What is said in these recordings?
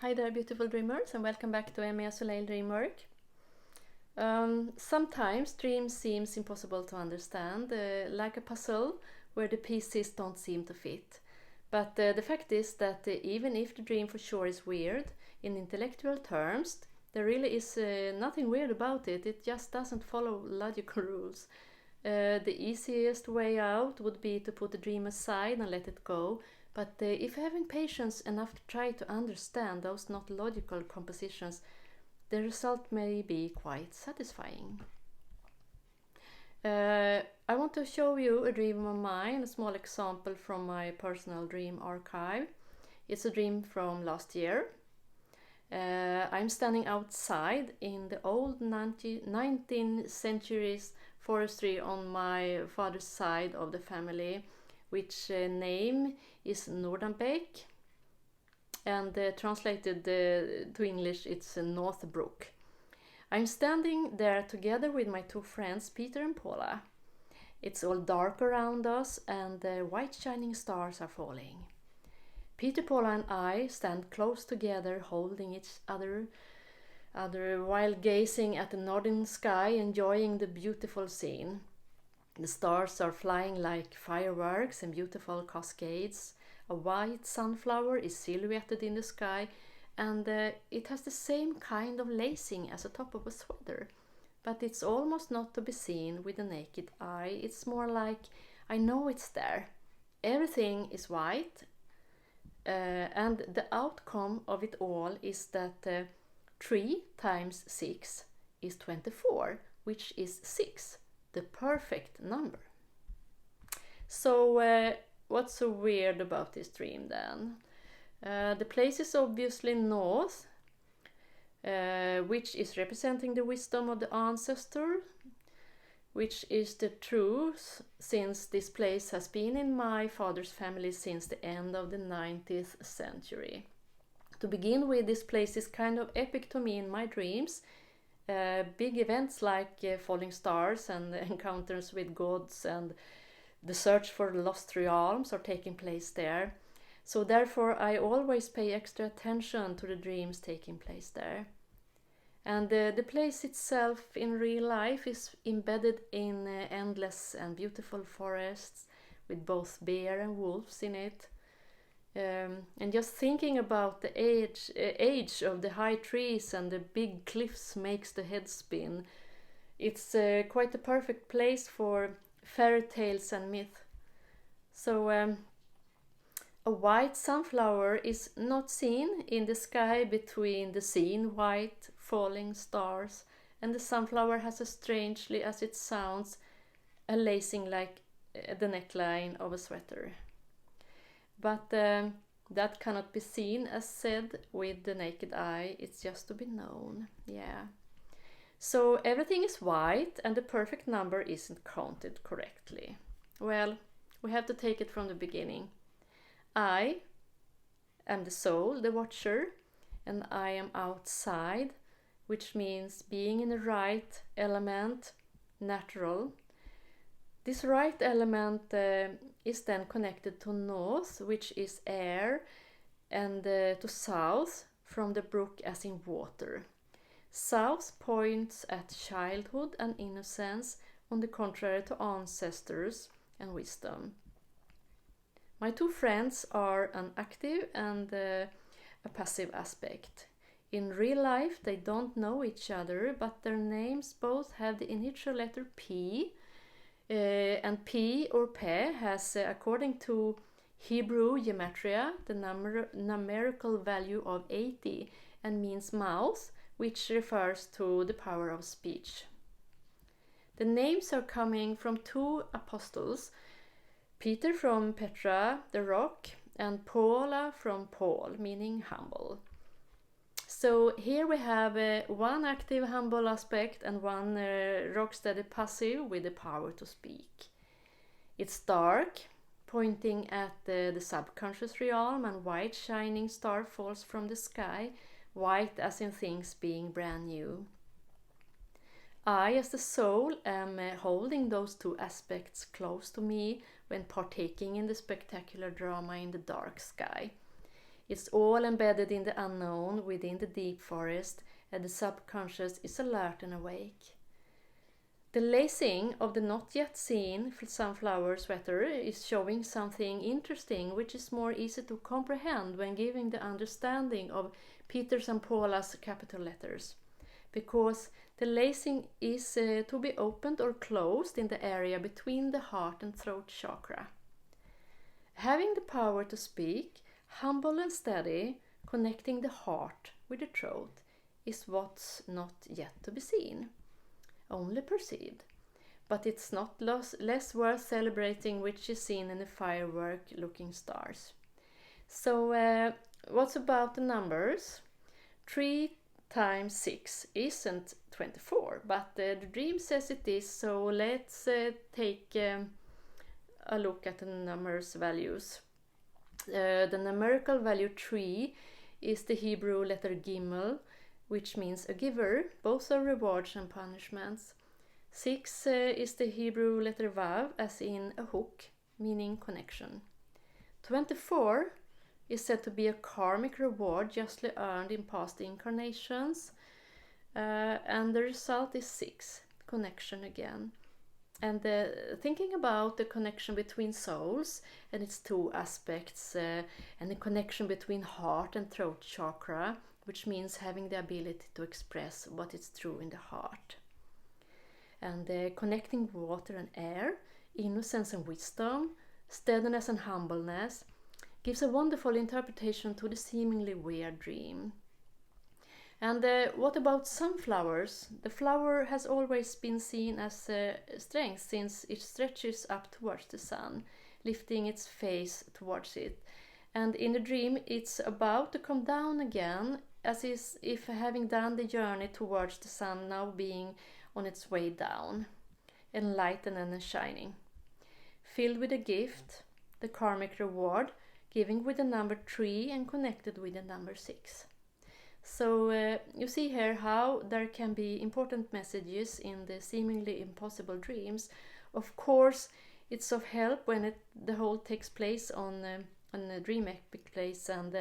Hi there, beautiful dreamers, and welcome back to Emmy Soleil Dreamwork. Sometimes dreams seem impossible to understand, like a puzzle where the pieces don't seem to fit. But the fact is that even if the dream for sure is weird, in intellectual terms, there really is nothing weird about it. It just doesn't follow logical rules. The easiest way out would be to put the dream aside and let it go. But if having patience enough to try to understand those not logical compositions, the result may be quite satisfying. I want to show you a dream of mine, a small example from my personal dream archive. It's a dream from last year. I'm standing outside in the old 19th century's forestry on my father's side of the family, which name is Nordanbeck, and translated to English it's Northbrook. I'm standing there together with my two friends Peter and Paula. It's all dark around us and white shining stars are falling. Peter, Paula and I stand close together holding each other while gazing at the northern sky, enjoying the beautiful scene. The stars are flying like fireworks and beautiful cascades. A white sunflower is silhouetted in the sky, and it has the same kind of lacing as the top of a sweater. But it's almost not to be seen with the naked eye. It's more like I know it's there. Everything is white, and the outcome of it all is that 3 times 6 is 24, which is 6. The perfect number. So what's so weird about this dream then? The place is obviously north, which is representing the wisdom of the ancestor, which is the truth since this place has been in my father's family since the end of the 19th century. To begin with, this place is kind of epic to me in my dreams. Big events like falling stars and encounters with gods and the search for lost realms are taking place there. So therefore I always pay extra attention to the dreams taking place there. And the place itself in real life is embedded in endless and beautiful forests with both bear and wolves in it. And just thinking about the age of the high trees and the big cliffs makes the head spin. It's quite a perfect place for fairy tales and myth. So a white sunflower is not seen in the sky between the seen white falling stars, and the sunflower has a strangely, as it sounds, a lacing like the neckline of a sweater. But that cannot be seen as said with the naked eye, it's just to be known. Yeah. So everything is white and the perfect number isn't counted correctly. Well, we have to take it from the beginning. I am the soul, the watcher, and I am outside, which means being in the right element, natural. This right element is then connected to north, which is air, and to south from the brook as in water. South points at childhood and innocence, on the contrary to ancestors and wisdom. My two friends are an active and a passive aspect. In real life they don't know each other, but their names both have the initial letter P, and P or Pe has, according to Hebrew gematria, the numerical value of 80 and means mouth, which refers to the power of speech. The names are coming from 2 apostles, Peter from Petra, the rock, and Paula from Paul, meaning humble. So here we have one active humble aspect and one rock-steady passive with the power to speak. It's dark, pointing at the subconscious realm, and white shining star falls from the sky, white as in things being brand new. I, as the soul, am holding those 2 aspects close to me when partaking in the spectacular drama in the dark sky. It's all embedded in the unknown within the deep forest, and the subconscious is alert and awake. The lacing of the not yet seen sunflower sweater is showing something interesting, which is more easy to comprehend when giving the understanding of Peter's and Paula's capital letters, because the lacing is to be opened or closed in the area between the heart and throat chakra. Having the power to speak, humble and steady, connecting the heart with the throat, is what's not yet to be seen, only perceived. But it's not less worth celebrating, which is seen in the firework-looking stars. So what's about the numbers? 3 times 6 isn't 24, but the dream says it is, so let's take a look at the numbers values. The numerical value 3 is the Hebrew letter Gimel, which means a giver, both of rewards and punishments. 6 is the Hebrew letter Vav, as in a hook, meaning connection. 24 is said to be a karmic reward justly earned in past incarnations, and the result is 6, connection again. And thinking about the connection between souls and its two aspects, and the connection between heart and throat chakra, which means having the ability to express what is true in the heart. And connecting water and air, innocence and wisdom, steadiness and humbleness, gives a wonderful interpretation to the seemingly weird dream. And what about sunflowers? The flower has always been seen as strength, since it stretches up towards the sun, lifting its face towards it. And in the dream it's about to come down again, as if having done the journey towards the sun, now being on its way down, enlightened and shining. Filled with a gift, the karmic reward, giving with the number 3 and connected with the number 6. So you see here how there can be important messages in the seemingly impossible dreams. Of course, it's of help when the whole takes place on a dream epic place, and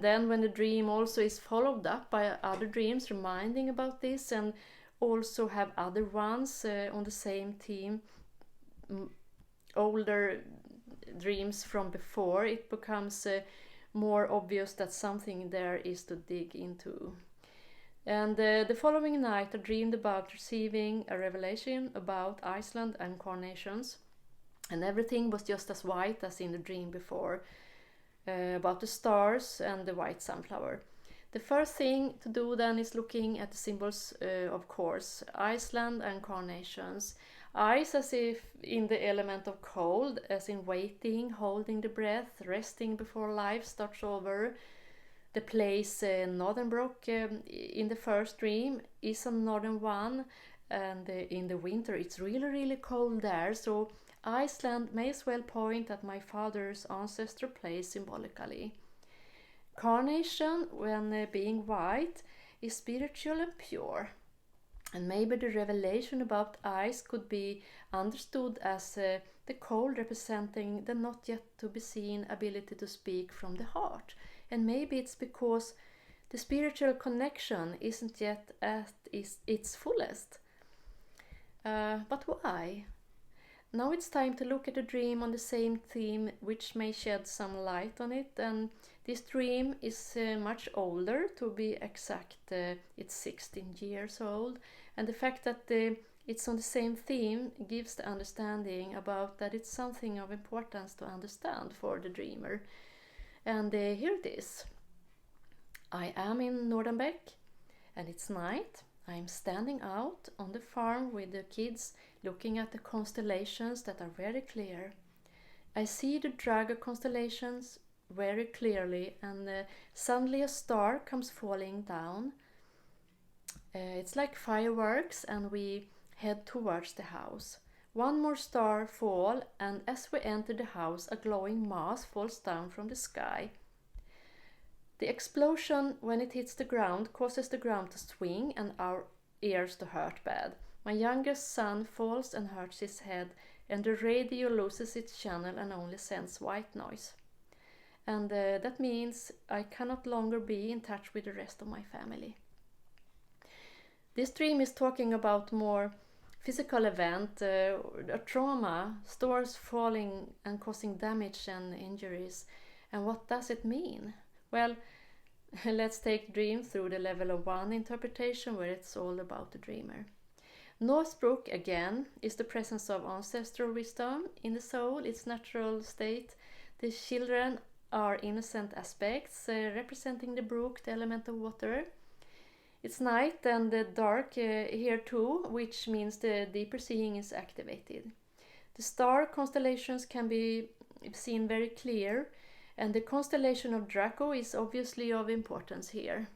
then when the dream also is followed up by other dreams reminding about this, and also have other ones on the same theme, older dreams from before, it becomes more obvious that something there is to dig into. And the following night I dreamed about receiving a revelation about Iceland and carnations, and everything was just as white as in the dream before, about the stars and the white sunflower. The first thing to do then is looking at the symbols, of course, Iceland and carnations. Ice as if in the element of cold, as in waiting, holding the breath, resting before life starts over. The place Northernbrook in the first dream is a northern one, and in the winter it's really cold there, so Iceland may as well point at my father's ancestor place symbolically. Carnation, when being white, is spiritual and pure. And maybe the revelation about ice could be understood as the cold representing the not yet to be seen ability to speak from the heart. And maybe it's because the spiritual connection isn't yet at its fullest. But why? Now it's time to look at a dream on the same theme, which may shed some light on it. And this dream is much older, to be exact, it's 16 years old. And the fact that it's on the same theme gives the understanding about that it's something of importance to understand for the dreamer. And here it is. I am in Nordenbeck, and it's night. I'm standing out on the farm with the kids, looking at the constellations that are very clear. I see the Drago constellations very clearly, and suddenly a star comes falling down. It's like fireworks, and we head towards the house. One more star fall, and as we enter the house, a glowing mass falls down from the sky. The explosion, when it hits the ground, causes the ground to swing and our ears to hurt bad. My youngest son falls and hurts his head, and the radio loses its channel and only sends white noise. and that means I cannot longer be in touch with the rest of my family. This dream is talking about more physical event, a trauma, stores falling and causing damage and injuries. And what does it mean? Well, let's take dream through the level of 1 interpretation, where it's all about the dreamer. Northbrook, again, is the presence of ancestral wisdom in the soul, its natural state. The children are innocent aspects, representing the brook, the element of water. It's night and dark here too, which means the deeper seeing is activated. The star constellations can be seen very clear, and the constellation of Draco is obviously of importance here.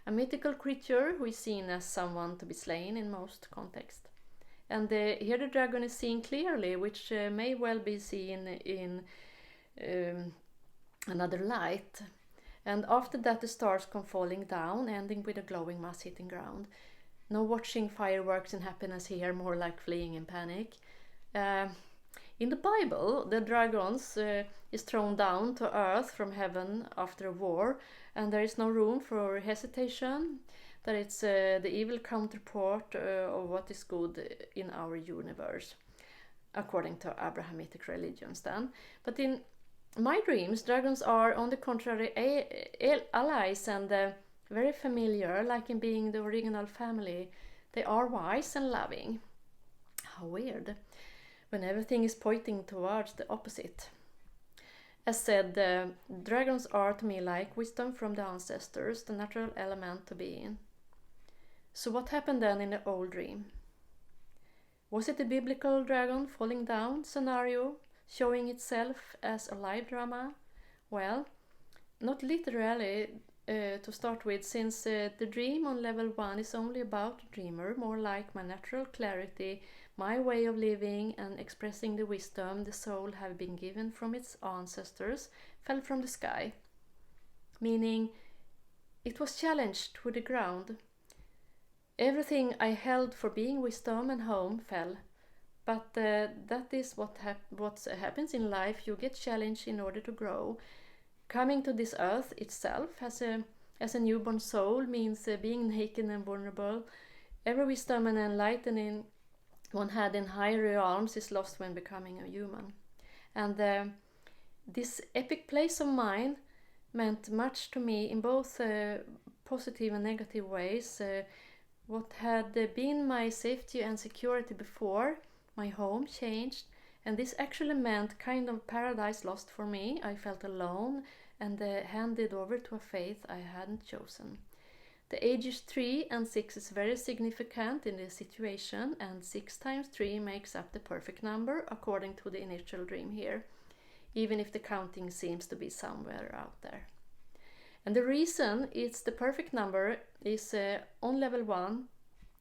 A mythical creature who is seen as someone to be slain in most contexts. And here the dragon is seen clearly, which may well be seen in another light. And after that the stars come falling down, ending with a glowing mass hitting ground. No watching fireworks in happiness here, more like fleeing in panic. In the Bible, the dragons is thrown down to earth from heaven after a war, and there is no room for hesitation, that it's the evil counterpart of what is good in our universe, according to Abrahamic religions then. But in my dreams, dragons are, on the contrary, allies and very familiar, like in being the original family. They are wise and loving. How weird, when everything is pointing towards the opposite. As said, dragons are to me like wisdom from the ancestors, the natural element to be in. So what happened then in the old dream? Was it a biblical dragon falling down scenario, showing itself as a live drama? Well, not literally to start with, since the dream on level 1 is only about the dreamer, more like my natural clarity, my way of living and expressing the wisdom the soul have been given from its ancestors, fell from the sky. Meaning, it was challenged to the ground. Everything I held for being wisdom and home fell. But that is what happens in life. You get challenged in order to grow. Coming to this earth itself as a newborn soul means being naked and vulnerable. Every wisdom and enlightening one had in higher realms is lost when becoming a human. And this epic place of mine meant much to me in both positive and negative ways. What had been my safety and security before, my home changed, and this actually meant kind of paradise lost for me. I felt alone and handed over to a faith I hadn't chosen. The ages 3 and 6 is very significant in this situation, and 6 times 3 makes up the perfect number according to the initial dream here, even if the counting seems to be somewhere out there. And the reason it's the perfect number is on level 1,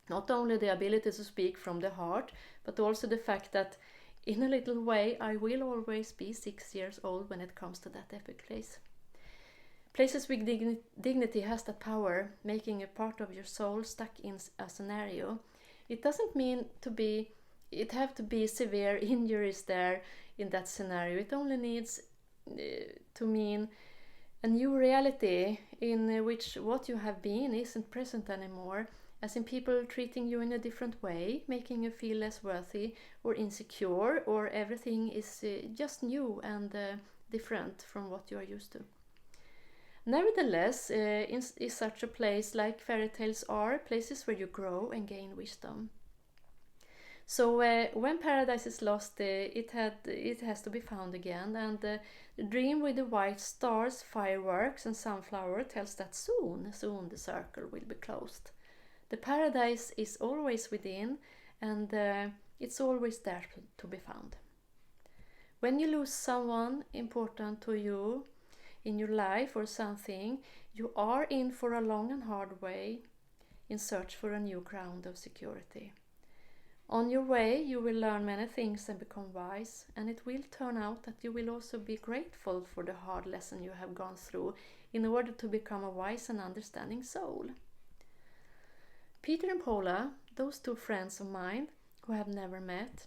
not only the ability to speak from the heart, but also the fact that in a little way I will always be 6 years old when it comes to that epic place. Places with dignity has that power, making a part of your soul stuck in a scenario. It doesn't mean it have to be severe injuries there in that scenario. It only needs to mean a new reality in which what you have been isn't present anymore, as in people treating you in a different way, making you feel less worthy or insecure, or everything is just new and different from what you are used to. Nevertheless, is such a place like fairy tales are places where you grow and gain wisdom. So when paradise is lost, it has to be found again, and the dream with the white stars, fireworks and sunflower tells that soon the circle will be closed. The paradise is always within, and it's always there to be found. When you lose someone important to you in your life or something, you are in for a long and hard way in search for a new ground of security. On your way, you will learn many things and become wise, and it will turn out that you will also be grateful for the hard lesson you have gone through in order to become a wise and understanding soul. Peter and Paula, those two friends of mine who have never met,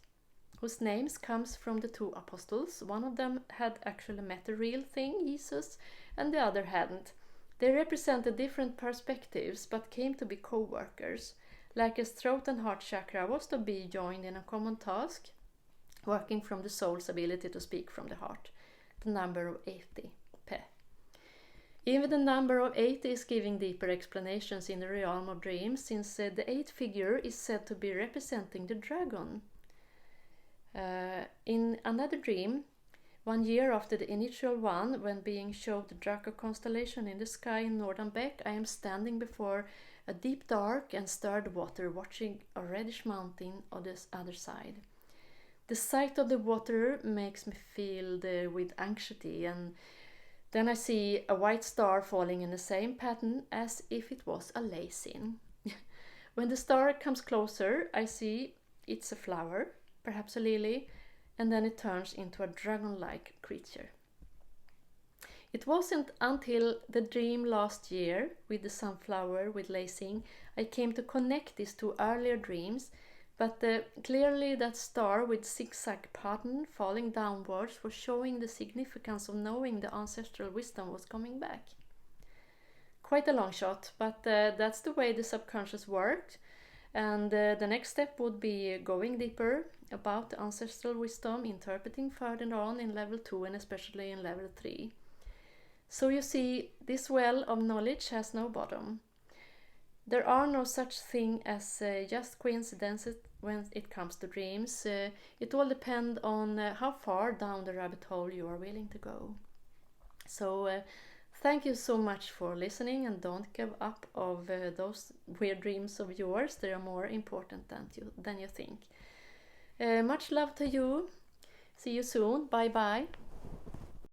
whose names comes from the two apostles. One of them had actually met the real thing, Jesus, and the other hadn't. They represented different perspectives, but came to be co-workers. Like as throat and heart chakra was to be joined in a common task, working from the soul's ability to speak from the heart. The number of 80. Even the number of 80 is giving deeper explanations in the realm of dreams, since the 8th figure is said to be representing the dragon. In another dream, 1 year after the initial one, when being showed the Draco constellation in the sky in northern Beck, I am standing before a deep dark and stirred water, watching a reddish mountain on the other side. The sight of the water makes me filled with anxiety, and then I see a white star falling in the same pattern as if it was a lace-in. When the star comes closer, I see it's a flower, perhaps a lily, and then it turns into a dragon-like creature. It wasn't until the dream last year with the sunflower with lacing I came to connect these two earlier dreams, but clearly that star with zigzag pattern falling downwards was showing the significance of knowing the ancestral wisdom was coming back. Quite a long shot, but that's the way the subconscious worked, and the next step would be going deeper about the ancestral wisdom, interpreting further on in level 2 and especially in level 3. So you see, this well of knowledge has no bottom. There are no such thing as just coincidences when it comes to dreams. It all depends on how far down the rabbit hole you are willing to go. So thank you so much for listening, and don't give up of those weird dreams of yours. They are more important than you think. Much love to you. See you soon. Bye bye.